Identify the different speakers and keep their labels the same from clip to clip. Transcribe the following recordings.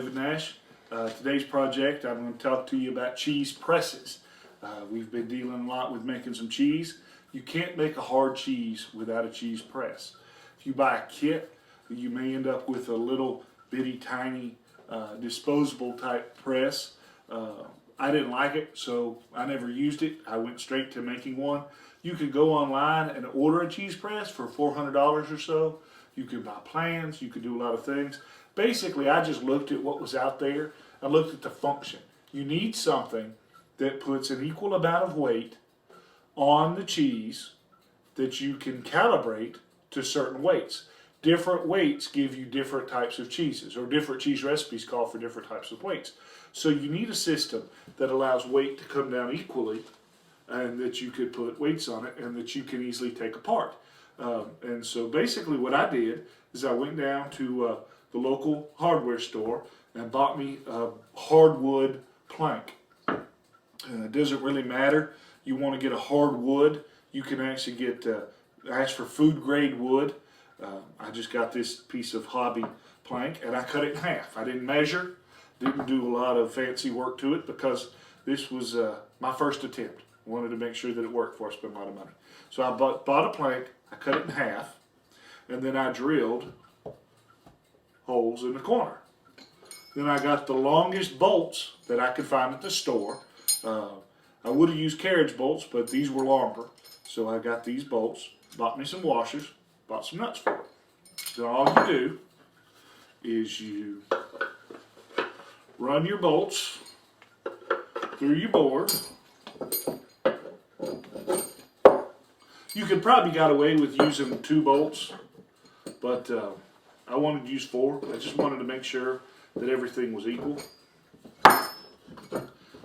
Speaker 1: David Nash. Today's project, I'm going to talk to you about cheese presses. We've been dealing a lot with making some cheese. You can't make a hard cheese without a cheese press. If you buy a kit, you may end up with a little bitty tiny disposable type press. I didn't like it, so I never used it. I went straight to making one. You could go online and order a cheese press for $400 or so. You could buy plans, you could do a lot of things. Basically, I just looked at what was out there and looked at the function. You need something that puts an equal amount of weight on the cheese that you can calibrate to certain weights. Different weights give you different types of cheeses, or different cheese recipes call for different types of weights. So you need a system that allows weight to come down equally, and that you could put weights on it and that you can easily take apart. And so basically what I did is I went down to the local hardware store and bought me a hardwood plank. It doesn't really matter. You want to get a hardwood, you can actually get, ask for food grade wood. I just got this piece of hobby plank and I cut it in half. I didn't measure, didn't do a lot of fancy work to it because this was my first attempt. I wanted to make sure that it worked before I spent a lot of money. So I bought a plank, I cut it in half, and then I drilled holes in the corner. Then I got the longest bolts that I could find at the store. I would have used carriage bolts, but these were longer. So I got these bolts, bought me some washers, bought some nuts for it. So all you do is you run your bolts through your board. You could probably got away with using 2 bolts, but I wanted to use 4. I just wanted to make sure that everything was equal.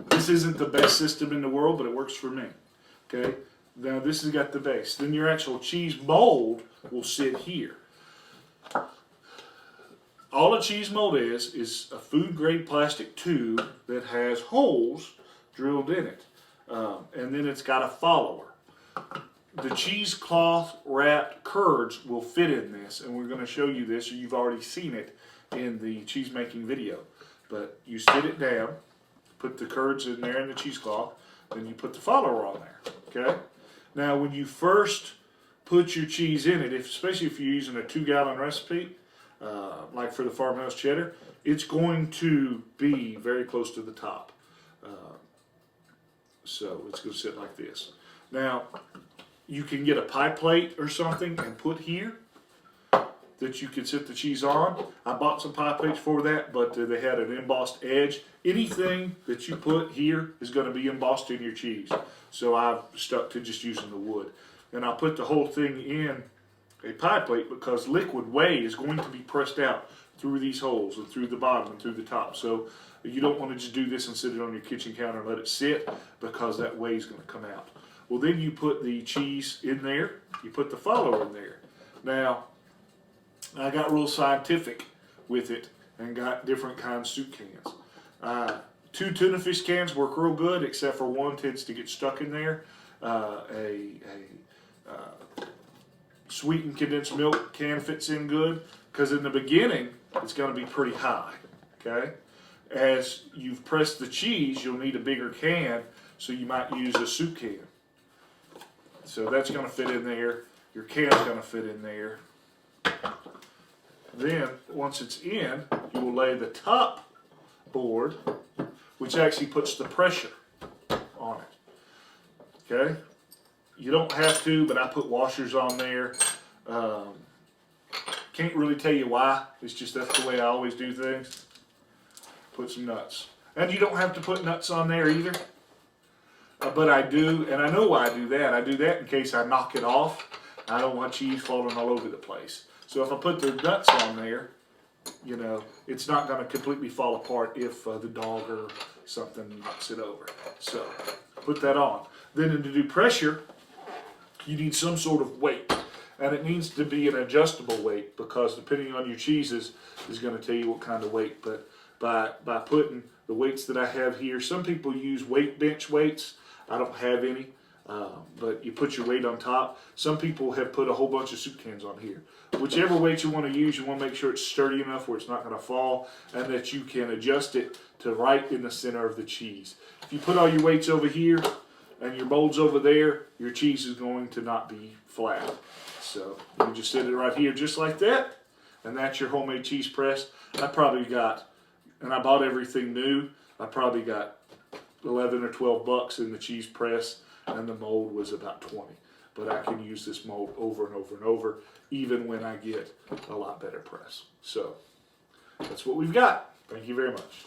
Speaker 1: This isn't the best system in the world, but it works for me. Okay, now this has got the base. Then your actual cheese mold will sit here. All a cheese mold is a food grade plastic tube that has holes drilled in it, and then it's got a follower. The cheesecloth wrapped curds will fit in this, and we're going to show you this, or you've already seen it in the cheese making video. But you sit it down, put the curds in there in the cheesecloth, then you put the follower on there. Okay. Now, when you first put your cheese in it, especially if you're using a 2-gallon recipe, like for the farmhouse cheddar, it's going to be very close to the top. So it's going to sit like this. Now, you can get a pie plate or something and put here that you can sit the cheese on. I bought some pie plates for that, but they had an embossed edge. Anything that you put here is going to be embossed in your cheese. So I've stuck to just using the wood. And I'll put the whole thing in a pie plate because liquid whey is going to be pressed out through these holes and through the bottom and through the top. So you don't want to just do this and sit it on your kitchen counter and let it sit, because that whey is going to come out. Well, then you put the cheese in there, you put the follower in there. Now, I got real scientific with it and got different kinds of soup cans. 2 tuna fish cans work real good, except for one tends to get stuck in there. Sweetened condensed milk can fits in good, because in the beginning, it's going to be pretty high, okay? As you've pressed the cheese, you'll need a bigger can, so you might use a soup can. So that's going to fit in there. Your can's going to fit in there. Then, once it's in, you will lay the top board, which actually puts the pressure on it. Okay? You don't have to, but I put washers on there. Can't really tell you why. It's just that's the way I always do things. Put some nuts. And you don't have to put nuts on there either. But I do, and I know why I do that. I do that in case I knock it off. I don't want cheese falling all over the place. So if I put the nuts on there, you know, it's not going to completely fall apart if the dog or something knocks it over. So put that on. Then to do pressure, you need some sort of weight. And it needs to be an adjustable weight, because depending on your cheeses is going to tell you what kind of weight. But by putting the weights that I have here, some people use bench weights. I don't have any. But you put your weight on top. Some people have put a whole bunch of soup cans on here. Whichever weight you want to use, you want to make sure it's sturdy enough where it's not going to fall, and that you can adjust it to right in the center of the cheese. If you put all your weights over here and your mold's over there, your cheese is going to not be flat. So you just set it right here just like that, and that's your homemade cheese press. I probably got, and I bought everything new, I probably got 11 or 12 bucks in the cheese press, and the mold was about 20. But I can use this mold over and over and over, even when I get a lot better press. So that's what we've got. Thank you very much.